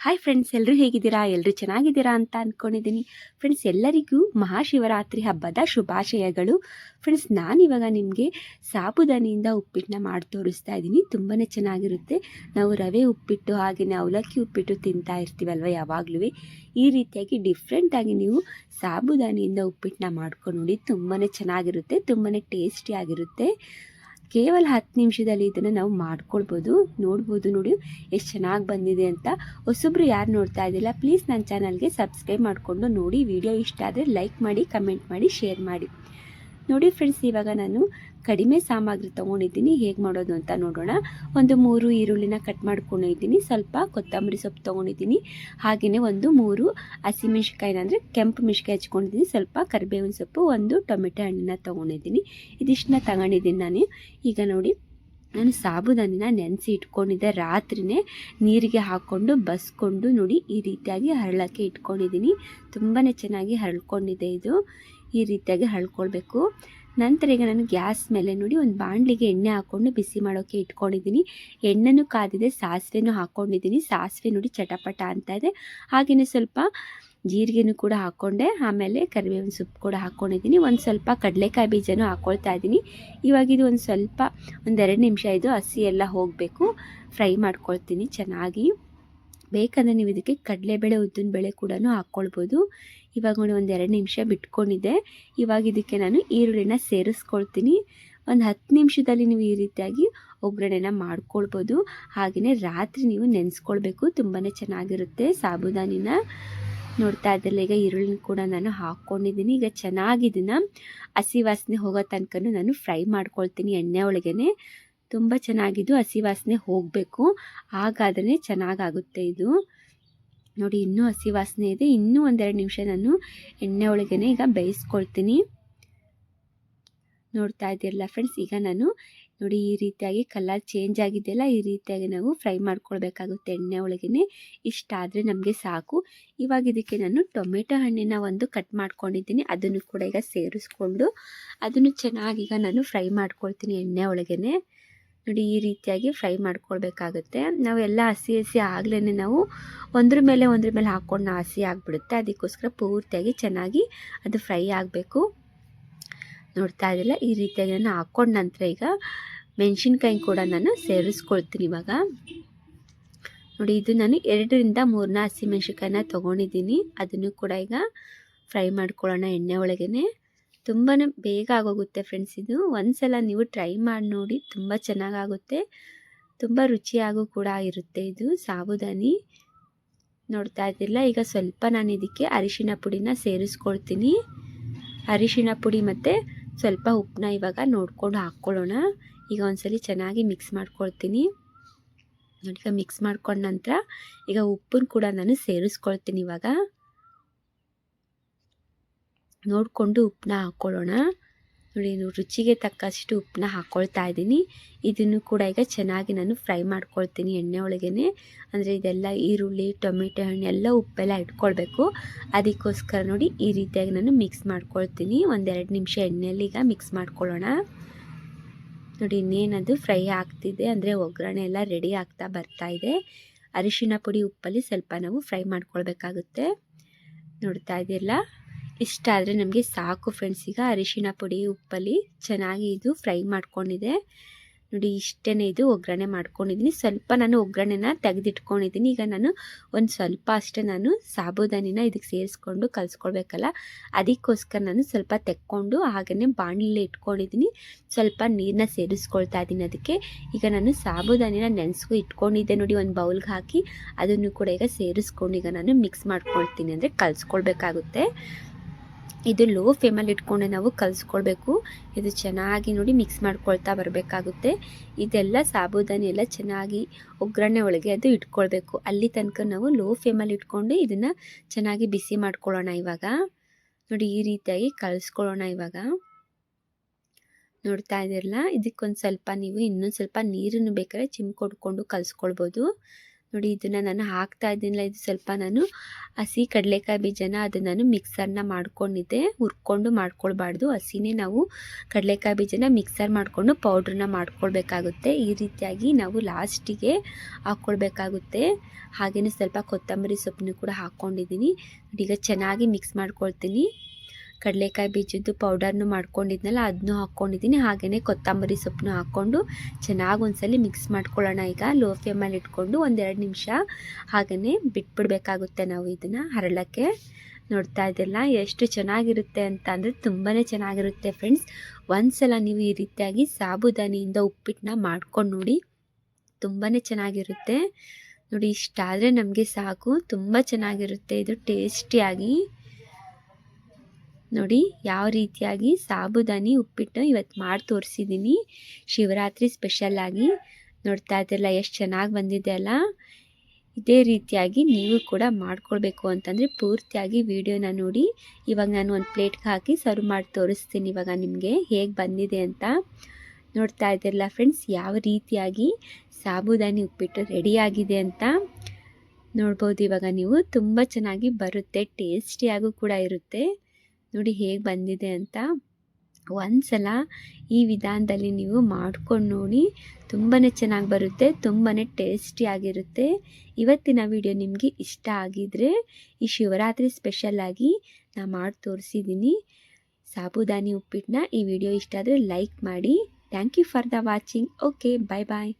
Hi friends, ಎಲ್ಲರೂ ಹೇಗಿದ್ದೀರಾ? ಎಲ್ಲರೂ ಚೆನ್ನಾಗಿದ್ದೀರಾ ಅಂತ ಅಂದ್ಕೊಂಡಿದ್ದೀನಿ. ಫ್ರೆಂಡ್ಸ್, ಎಲ್ಲರಿಗೂ ಮಹಾಶಿವರಾತ್ರಿ ಹಬ್ಬದ ಶುಭಾಶಯಗಳು. ಫ್ರೆಂಡ್ಸ್, ನಾನಿವಾಗ ನಿಮಗೆ ಸಾಬುದಾನಿಯಿಂದ ಉಪ್ಪಿಟ್ಟನ್ನ ಮಾಡಿ ತೋರಿಸ್ತಾ ಇದ್ದೀನಿ. ತುಂಬಾ ಚೆನ್ನಾಗಿರುತ್ತೆ. ನಾವು ರವೆ ಉಪ್ಪಿಟ್ಟು ಹಾಗೆಯೇ ಅವಲಕ್ಕಿ ಉಪ್ಪಿಟ್ಟು ತಿಂತಾ ಇರ್ತೀವಲ್ವ ಯಾವಾಗಲೂ. ಈ ರೀತಿಯಾಗಿ ಡಿಫ್ರೆಂಟಾಗಿ ನೀವು ಸಾಬುದಾನಿಯಿಂದ ಉಪ್ಪಿಟ್ಟನ್ನ ಮಾಡ್ಕೊಂಡು ನೋಡಿ. ತುಂಬಾ ಚೆನ್ನಾಗಿರುತ್ತೆ, ತುಂಬಾ ಟೇಸ್ಟಿಯಾಗಿರುತ್ತೆ. ಕೇವಲ 10 ನಿಮಿಷದಲ್ಲಿ ಇದನ್ನು ನಾವು ಮಾಡ್ಕೊಳ್ಬೋದು. ನೋಡ್ಬೋದು ನೋಡಿ ಎಷ್ಟು ಚೆನ್ನಾಗಿ ಬಂದಿದೆ ಅಂತ. ಹೊಸಬ್ರು ಯಾರು ನೋಡ್ತಾ ಇದ್ದಿಲ್ಲ, ಪ್ಲೀಸ್ ನನ್ನ ಚಾನಲ್ಗೆ ಸಬ್ಸ್ಕ್ರೈಬ್ ಮಾಡಿಕೊಂಡು ನೋಡಿ. ವಿಡಿಯೋ ಇಷ್ಟ ಆದರೆ ಲೈಕ್ ಮಾಡಿ, ಕಮೆಂಟ್ ಮಾಡಿ, ಶೇರ್ ಮಾಡಿ. ನೋಡಿ ಫ್ರೆಂಡ್ಸ್, ಇವಾಗ ನಾನು ಕಡಿಮೆ ಸಾಮಗ್ರಿ ತೊಗೊಂಡಿದ್ದೀನಿ. ಹೇಗೆ ಮಾಡೋದು ಅಂತ ನೋಡೋಣ. ಒಂದು 3 ಈರುಳ್ಳಿನ ಕಟ್ ಮಾಡ್ಕೊಂಡಿದ್ದೀನಿ. ಸ್ವಲ್ಪ ಕೊತ್ತಂಬರಿ ಸೊಪ್ಪು ತೊಗೊಂಡಿದ್ದೀನಿ. ಹಾಗೆಯೇ ಒಂದು 3 ಹಸಿಮೆಣ್ಸಿಕಾಯಿನ ಅಂದರೆ ಕೆಂಪು ಮೆಣ್ಸಿಕಾಯಿ ಹಚ್ಕೊಂಡಿದ್ದೀನಿ. ಸ್ವಲ್ಪ ಕರಿಬೇವಿನ ಸೊಪ್ಪು, ಒಂದು ಟೊಮೆಟೊ ಹಣ್ಣನ್ನ ತೊಗೊಂಡಿದ್ದೀನಿ. ಇದಿಷ್ಟನ್ನ ತಗೊಂಡಿದ್ದೀನಿ ನಾನು. ಈಗ ನೋಡಿ, ನಾನು ಸಾಬುದಾನಿನ ನೆನೆಸಿ ಇಟ್ಕೊಂಡಿದ್ದೆ. ರಾತ್ರಿಯೇ ನೀರಿಗೆ ಹಾಕ್ಕೊಂಡು ಬಸ್ಕೊಂಡು ನೋಡಿ ಈ ರೀತಿಯಾಗಿ ಹರಳಕ್ಕೆ ಇಟ್ಕೊಂಡಿದ್ದೀನಿ. ತುಂಬಾ ಚೆನ್ನಾಗಿ ಹರಳ್ಕೊಂಡಿದೆ. ಇದು ಈ ರೀತಿಯಾಗಿ ಹರಳ್ಕೊಳ್ಬೇಕು. ನಂತರ ಈಗ ನಾನು ಗ್ಯಾಸ್ ಮೇಲೆ ನೋಡಿ ಒಂದು ಬಾಣಲಿಗೆ ಎಣ್ಣೆ ಹಾಕ್ಕೊಂಡು ಬಿಸಿ ಮಾಡೋಕ್ಕೆ ಇಟ್ಕೊಂಡಿದ್ದೀನಿ. ಎಣ್ಣೆನೂ ಕಾದಿದೆ, ಸಾಸಿವೆನೂ ಹಾಕ್ಕೊಂಡಿದ್ದೀನಿ. ಸಾಸಿವೆ ನೋಡಿ ಚಟಪಟ ಅಂತ ಇದೆ. ಹಾಗೆಯೇ ಸ್ವಲ್ಪ ಜೀರಿಗೆನೂ ಕೂಡ ಹಾಕ್ಕೊಂಡೆ. ಆಮೇಲೆ ಕರಿಬೇವಿನ ಸೊಪ್ಪು ಕೂಡ ಹಾಕ್ಕೊಂಡಿದ್ದೀನಿ. ಒಂದು ಸ್ವಲ್ಪ ಕಡಲೆಕಾಯಿ ಬೀಜನೂ ಹಾಕ್ಕೊಳ್ತಾ ಇದ್ದೀನಿ. ಇವಾಗಿದು ಒಂದು ಸ್ವಲ್ಪ 1-2 ನಿಮಿಷ ಇದು ಹಸಿ ಎಲ್ಲ ಹೋಗಬೇಕು. ಫ್ರೈ ಮಾಡ್ಕೊಳ್ತೀನಿ ಚೆನ್ನಾಗಿ. ಬೇಕಂದರೆ ನೀವು ಇದಕ್ಕೆ ಕಡಲೆಬೇಳೆ, ಉದ್ದಿನಬೇಳೆ ಕೂಡ ಹಾಕ್ಕೊಳ್ಬೋದು. ಇವಾಗ ನೋಡಿ 1-2 ನಿಮಿಷ ಬಿಟ್ಕೊಂಡಿದ್ದೆ. ಇವಾಗ ಇದಕ್ಕೆ ನಾನು ಈರುಳ್ಳಿನ ಸೇರಿಸ್ಕೊಳ್ತೀನಿ. ಒಂದು 10 ನಿಮಿಷದಲ್ಲಿ ನೀವು ಈ ರೀತಿಯಾಗಿ ಒಗ್ಗರಣೆನ ಮಾಡ್ಕೊಳ್ಬೋದು. ಹಾಗೆಯೇ ರಾತ್ರಿ ನೀವು ನೆನೆಸ್ಕೊಳ್ಬೇಕು, ತುಂಬಾ ಚೆನ್ನಾಗಿರುತ್ತೆ. ಸಾಬುದಾನಿನ ನೋಡ್ತಾ ಇದ್ದಲ್ಲ, ಈಗ ಈರುಳ್ಳಿನ ಕೂಡ ನಾನು ಹಾಕ್ಕೊಂಡಿದ್ದೀನಿ. ಈಗ ಚೆನ್ನಾಗಿ ಇದನ್ನು ಹಸಿ ವಾಸನೆ ಹೋಗೋ ತನಕ ನಾನು ಫ್ರೈ ಮಾಡ್ಕೊಳ್ತೀನಿ ಎಣ್ಣೆ ಒಳಗೇ. ತುಂಬ ಚೆನ್ನಾಗಿದ್ದು ಹಸಿ ವಾಸನೆ ಹೋಗಬೇಕು, ಹಾಗಾದರೆ ಚೆನ್ನಾಗಾಗುತ್ತೆ ಇದು. ನೋಡಿ, ಇನ್ನೂ ಹಸಿ ವಾಸನೆ ಇದೆ. ಇನ್ನೂ 1-2 ನಿಮಿಷ ನಾನು ಎಣ್ಣೆ ಒಳಗೇ ಈಗ ಬೇಯಿಸ್ಕೊಳ್ತೀನಿ. ನೋಡ್ತಾ ಇದ್ದೀರಲ್ಲ ಫ್ರೆಂಡ್ಸ್, ಈಗ ನಾನು ನೋಡಿ ಈ ರೀತಿಯಾಗಿ ಕಲರ್ ಚೇಂಜ್ ಆಗಿದೆಯಲ್ಲ, ಈ ರೀತಿಯಾಗಿ ನಾವು ಫ್ರೈ ಮಾಡ್ಕೊಳ್ಬೇಕಾಗುತ್ತೆ ಎಣ್ಣೆ ಒಳಗೇ. ಇಷ್ಟ ಆದರೆ ನಮಗೆ ಸಾಕು. ಇವಾಗ ಇದಕ್ಕೆ ನಾನು ಟೊಮೆಟೊ ಹಣ್ಣಿನ ಒಂದು ಕಟ್ ಮಾಡ್ಕೊಂಡಿದ್ದೀನಿ. ಅದನ್ನು ಕೂಡ ಈಗ ಸೇರಿಸ್ಕೊಂಡು ಅದನ್ನು ಚೆನ್ನಾಗಿ ಈಗ ನಾನು ಫ್ರೈ ಮಾಡ್ಕೊಳ್ತೀನಿ ಎಣ್ಣೆ ಒಳಗೇ. ನೋಡಿ ಈ ರೀತಿಯಾಗಿ ಫ್ರೈ ಮಾಡ್ಕೊಳ್ಬೇಕಾಗುತ್ತೆ. ನಾವೆಲ್ಲ ಹಸಿ ಆಗಲೇ ನಾವು ಒಂದ್ರ ಮೇಲೆ ಹಾಕ್ಕೊಂಡು ಹಸಿ ಆಗಿಬಿಡುತ್ತೆ. ಅದಕ್ಕೋಸ್ಕರ ಪೂರ್ತಿಯಾಗಿ ಚೆನ್ನಾಗಿ ಅದು ಫ್ರೈ ಆಗಬೇಕು. ನೋಡ್ತಾ ಇದ್ದಿಲ್ಲ, ಈ ರೀತಿಯಾಗಿ ನಾನು ಹಾಕ್ಕೊಂಡ ನಂತರ ಈಗ ಮೆಣಸಿನ್ಕಾಯಿ ಕೂಡ ನಾನು ಸೇರಿಸ್ಕೊಳ್ತೀನಿ. ಇವಾಗ ನೋಡಿ, ಇದು ನಾನು 2-3 ಹಸಿಮೆಣ್ಸಿನ್ಕಾಯಿನ ತೊಗೊಂಡಿದ್ದೀನಿ. ಅದನ್ನು ಕೂಡ ಈಗ ಫ್ರೈ ಮಾಡ್ಕೊಳ್ಳೋಣ ಎಣ್ಣೆ ಒಳಗೇ. ತುಂಬಾ ಬೇಗ ಆಗೋಗುತ್ತೆ ಫ್ರೆಂಡ್ಸ್. ಇದು ಒಂದ್ಸಲ ನೀವು ಟ್ರೈ ಮಾಡಿ ನೋಡಿ, ತುಂಬ ಚೆನ್ನಾಗಾಗುತ್ತೆ. ತುಂಬ ರುಚಿಯಾಗೂ ಕೂಡ ಇರುತ್ತೆ ಇದು ಸಾಬುದಾನಿ. ನೋಡ್ತಾ ಇದ್ದಿಲ್ಲ, ಈಗ ಸ್ವಲ್ಪ ನಾನು ಇದಕ್ಕೆ ಅರಿಶಿಣ ಪುಡಿನ ಸೇರಿಸ್ಕೊಳ್ತೀನಿ. ಅರಿಶಿಣ ಪುಡಿ ಮತ್ತು ಸ್ವಲ್ಪ ಉಪ್ಪನ್ನ ಇವಾಗ ನೋಡ್ಕೊಂಡು ಹಾಕ್ಕೊಳ್ಳೋಣ. ಈಗ ಒಂದ್ಸಲಿ ಚೆನ್ನಾಗಿ ಮಿಕ್ಸ್ ಮಾಡ್ಕೊಳ್ತೀನಿ. ನೋಡಿ, ಈಗ ಮಿಕ್ಸ್ ಮಾಡ್ಕೊಂಡ ನಂತರ ಈಗ ಉಪ್ಪನ್ನು ಕೂಡ ನಾನು ಸೇರಿಸ್ಕೊಳ್ತೀನಿ. ಇವಾಗ ನೋಡಿಕೊಂಡು ಉಪ್ಪನ್ನ ಹಾಕ್ಕೊಳ್ಳೋಣ. ನೋಡಿ, ರುಚಿಗೆ ತಕ್ಕಷ್ಟು ಉಪ್ಪನ್ನ ಹಾಕ್ಕೊಳ್ತಾ ಇದ್ದೀನಿ. ಇದನ್ನು ಕೂಡ ಈಗ ಚೆನ್ನಾಗಿ ನಾನು ಫ್ರೈ ಮಾಡ್ಕೊಳ್ತೀನಿ ಎಣ್ಣೆ ಒಳಗೇ. ಅಂದರೆ ಇದೆಲ್ಲ ಈರುಳ್ಳಿ, ಟೊಮೆಟೊ ಹಣ್ಣು ಎಲ್ಲ ಉಪ್ಪೆಲ್ಲ ಇಟ್ಕೊಳ್ಬೇಕು. ಅದಕ್ಕೋಸ್ಕರ ನೋಡಿ ಈ ರೀತಿಯಾಗಿ ನಾನು ಮಿಕ್ಸ್ ಮಾಡ್ಕೊಳ್ತೀನಿ. 1-2 ನಿಮಿಷ ಎಣ್ಣೆಯಲ್ಲಿ ಈಗ ಮಿಕ್ಸ್ ಮಾಡ್ಕೊಳ್ಳೋಣ. ನೋಡಿ, ಇನ್ನೇನದು ಫ್ರೈ ಆಗ್ತಿದೆ, ಅಂದರೆ ಒಗ್ಗರಣೆ ಎಲ್ಲ ರೆಡಿ ಆಗ್ತಾ ಬರ್ತಾ ಇದೆ. ಅರಿಶಿಣ ಪುಡಿ, ಉಪ್ಪಲ್ಲಿ ಸ್ವಲ್ಪ ನಾವು ಫ್ರೈ ಮಾಡ್ಕೊಳ್ಬೇಕಾಗುತ್ತೆ. ನೋಡ್ತಾ ಇದ್ದೀರಲ್ಲ, ಇಷ್ಟ ಆದರೆ ನಮಗೆ ಸಾಕು ಫ್ರೆಂಡ್ಸ್. ಈಗ ಅರಿಶಿಣ ಪುಡಿ, ಉಪ್ಪಲ್ಲಿ ಚೆನ್ನಾಗಿ ಇದು ಫ್ರೈ ಮಾಡ್ಕೊಂಡಿದೆ. ನೋಡಿ, ಇಷ್ಟೇ ಇದು ಒಗ್ಗರಣೆ ಮಾಡ್ಕೊಂಡಿದ್ದೀನಿ. ಸ್ವಲ್ಪ ನಾನು ಒಗ್ಗರಣೆನ ತೆಗೆದಿಟ್ಕೊಂಡಿದ್ದೀನಿ. ಈಗ ನಾನು ಒಂದು ಸ್ವಲ್ಪ ಅಷ್ಟೇ ನಾನು ಸಾಬುದಾನಿನ ಇದಕ್ಕೆ ಸೇರಿಸ್ಕೊಂಡು ಕಲಿಸ್ಕೊಳ್ಬೇಕಲ್ಲ, ಅದಕ್ಕೋಸ್ಕರ ನಾನು ಸ್ವಲ್ಪ ತೆಕ್ಕೊಂಡು ಹಾಗೆಯೇ ಬಾಣಲೆಯಲ್ಲಿ ಇಟ್ಕೊಂಡಿದ್ದೀನಿ. ಸ್ವಲ್ಪ ನೀರನ್ನ ಸೇರಿಸ್ಕೊಳ್ತಾ ಇದ್ದೀನಿ ಅದಕ್ಕೆ. ಈಗ ನಾನು ಸಾಬುದಾನಿನ ನೆನೆಸ್ಕೊ ಇಟ್ಕೊಂಡಿದ್ದೆ ನೋಡಿ, ಒಂದು ಬೌಲ್ಗೆ ಹಾಕಿ ಅದನ್ನು ಕೂಡ ಈಗ ಸೇರಿಸ್ಕೊಂಡು ಈಗ ನಾನು ಮಿಕ್ಸ್ ಮಾಡ್ಕೊಳ್ತೀನಿ, ಅಂದರೆ ಕಲಿಸ್ಕೊಳ್ಬೇಕಾಗುತ್ತೆ. ಇದು ಲೋ ಫ್ಲೇಮಲ್ಲಿ ಇಟ್ಕೊಂಡೆ ನಾವು ಕಲಿಸ್ಕೊಳ್ಬೇಕು. ಇದು ಚೆನ್ನಾಗಿ ನೋಡಿ ಮಿಕ್ಸ್ ಮಾಡ್ಕೊಳ್ತಾ ಬರಬೇಕಾಗುತ್ತೆ. ಇದೆಲ್ಲ ಸಾಬುದಾನಿ ಎಲ್ಲ ಚೆನ್ನಾಗಿ ಒಗ್ಗರಣೆ ಒಳಗೆ ಅದು ಇಟ್ಕೊಳ್ಬೇಕು. ಅಲ್ಲಿ ತನಕ ನಾವು ಲೋ ಫ್ಲೇಮಲ್ಲಿ ಇಟ್ಕೊಂಡು ಇದನ್ನು ಚೆನ್ನಾಗಿ ಬಿಸಿ ಮಾಡ್ಕೊಳ್ಳೋಣ. ಇವಾಗ ನೋಡಿ ಈ ರೀತಿಯಾಗಿ ಕಲಿಸ್ಕೊಳ್ಳೋಣ. ಇವಾಗ ನೋಡ್ತಾ ಇದ್ದೀರಲ್ಲ, ಇದಕ್ಕೊಂದು ಸ್ವಲ್ಪ ನೀವು ಇನ್ನೊಂದು ಸ್ವಲ್ಪ ನೀರನ್ನು ಬೇಕಾದ್ರೆ ಚಿಮ್ಕೊಡ್ಕೊಂಡು ಕಲಿಸ್ಕೊಳ್ಬೋದು. ನೋಡಿ ಇದನ್ನು ನಾನು ಹಾಕ್ತಾ ಇದ್ದೀನಿಲ್ಲ, ಇದು ಸ್ವಲ್ಪ ನಾನು ಹಸಿ ಕಡಲೆಕಾಯಿ ಬೀಜನ ಅದು ನಾನು ಮಿಕ್ಸರ್ನ ಮಾಡ್ಕೊಂಡಿದ್ದೆ. ಹುರ್ಕೊಂಡು ಮಾಡ್ಕೊಳ್ಬಾರ್ದು, ಹಸಿನೇ ನಾವು ಕಡಲೆಕಾಯಿ ಬೀಜನ ಮಿಕ್ಸರ್ ಮಾಡಿಕೊಂಡು ಪೌಡ್ರನ್ನ ಮಾಡ್ಕೊಳ್ಬೇಕಾಗುತ್ತೆ. ಈ ರೀತಿಯಾಗಿ ನಾವು ಲಾಸ್ಟಿಗೆ ಹಾಕ್ಕೊಳ್ಬೇಕಾಗುತ್ತೆ. ಹಾಗೆಯೇ ಸ್ವಲ್ಪ ಕೊತ್ತಂಬರಿ ಸೊಪ್ಪನ್ನು ಕೂಡ ಹಾಕ್ಕೊಂಡಿದ್ದೀನಿ. ಈಗ ಚೆನ್ನಾಗಿ ಮಿಕ್ಸ್ ಮಾಡ್ಕೊಳ್ತೀನಿ. ಕಡಲೆಕಾಯಿ ಬೀಜದ್ದು ಪೌಡರ್ನು ಮಾಡ್ಕೊಂಡಿದ್ನಲ್ಲ ಅದನ್ನು ಹಾಕ್ಕೊಂಡಿದ್ದೀನಿ. ಹಾಗೆಯೇ ಕೊತ್ತಂಬರಿ ಸೊಪ್ಪನ್ನು ಹಾಕ್ಕೊಂಡು ಚೆನ್ನಾಗಿ ಒಂದ್ಸಲಿ ಮಿಕ್ಸ್ ಮಾಡ್ಕೊಳ್ಳೋಣ. ಈಗ ಲೋ ಫ್ಲೇಮಲ್ಲಿ ಇಟ್ಕೊಂಡು 1-2 ನಿಮಿಷ ಹಾಗೆಯೇ ಬಿಟ್ಬಿಡಬೇಕಾಗುತ್ತೆ ನಾವು ಇದನ್ನು ಹರಳಕ್ಕೆ. ನೋಡ್ತಾ ಇದ್ದಿಲ್ಲ ಎಷ್ಟು ಚೆನ್ನಾಗಿರುತ್ತೆ ಅಂತ ಅಂದರೆ ತುಂಬಾ ಚೆನ್ನಾಗಿರುತ್ತೆ ಫ್ರೆಂಡ್ಸ್. ಒಂದ್ಸಲ ನೀವು ಈ ರೀತಿಯಾಗಿ ಸಾಬುದಾನಿಯಿಂದ ಉಪ್ಪಿಟ್ಟನ್ನ ಮಾಡ್ಕೊಂಡು ನೋಡಿ, ತುಂಬಾ ಚೆನ್ನಾಗಿರುತ್ತೆ. ನೋಡಿ ಇಷ್ಟಾದರೆ ನಮಗೆ ಸಾಕು, ತುಂಬ ಚೆನ್ನಾಗಿರುತ್ತೆ ಇದು ಟೇಸ್ಟಿಯಾಗಿ. ನೋಡಿ ಯಾವ ರೀತಿಯಾಗಿ ಸಾಬುದಾನಿ ಉಪ್ಪಿಟ್ಟು ಇವತ್ತು ಮಾಡಿ ತೋರಿಸಿದ್ದೀನಿ ಶಿವರಾತ್ರಿ ಸ್ಪೆಷಲ್ಲಾಗಿ. ನೋಡ್ತಾ ಇದ್ದಿಲ್ಲ ಎಷ್ಟು ಚೆನ್ನಾಗಿ ಬಂದಿದೆ ಅಲ್ಲ. ಇದೇ ರೀತಿಯಾಗಿ ನೀವು ಕೂಡ ಮಾಡ್ಕೊಳ್ಬೇಕು ಅಂತಂದರೆ ಪೂರ್ತಿಯಾಗಿ ವಿಡಿಯೋನ ನೋಡಿ. ಇವಾಗ ನಾನು ಒಂದು ಪ್ಲೇಟ್ಗೆ ಹಾಕಿ ಸರ್ವ್ ಮಾಡಿ ತೋರಿಸ್ತೀನಿ ಇವಾಗ ನಿಮಗೆ ಹೇಗೆ ಬಂದಿದೆ ಅಂತ. ನೋಡ್ತಾ ಇದ್ದಿರಲ್ಲ ಫ್ರೆಂಡ್ಸ್ ಯಾವ ರೀತಿಯಾಗಿ ಸಾಬುದಾನಿ ಉಪ್ಪಿಟ್ಟು ರೆಡಿಯಾಗಿದೆ ಅಂತ ನೋಡ್ಬೋದು ಇವಾಗ ನೀವು. ತುಂಬ ಚೆನ್ನಾಗಿ ಬರುತ್ತೆ, ಟೇಸ್ಟಿಯಾಗೂ ಕೂಡ ಇರುತ್ತೆ. ನೋಡಿ ಹೇಗೆ ಬಂದಿದೆ ಅಂತ. ಒಂದ್ಸಲ ಈ ವಿಧಾನದಲ್ಲಿ ನೀವು ಮಾಡ್ಕೊಂಡು ನೋಡಿ, ತುಂಬಾ ಚೆನ್ನಾಗಿ ಬರುತ್ತೆ, ತುಂಬಾ ಟೇಸ್ಟಿಯಾಗಿರುತ್ತೆ. ಇವತ್ತಿನ ವಿಡಿಯೋ ನಿಮಗೆ ಇಷ್ಟ ಆಗಿದರೆ ಈ ಶಿವರಾತ್ರಿ ಸ್ಪೆಷಲ್ಲಾಗಿ ನಾನು ಮಾಡಿ ತೋರಿಸಿದ್ದೀನಿ ಸಾಬುದಾನಿ ಉಪ್ಪಿಟ್ಟನ್ನ. ಈ ವಿಡಿಯೋ ಇಷ್ಟ ಆದರೆ ಲೈಕ್ ಮಾಡಿ. Thank you for the watching. Okay, bye bye.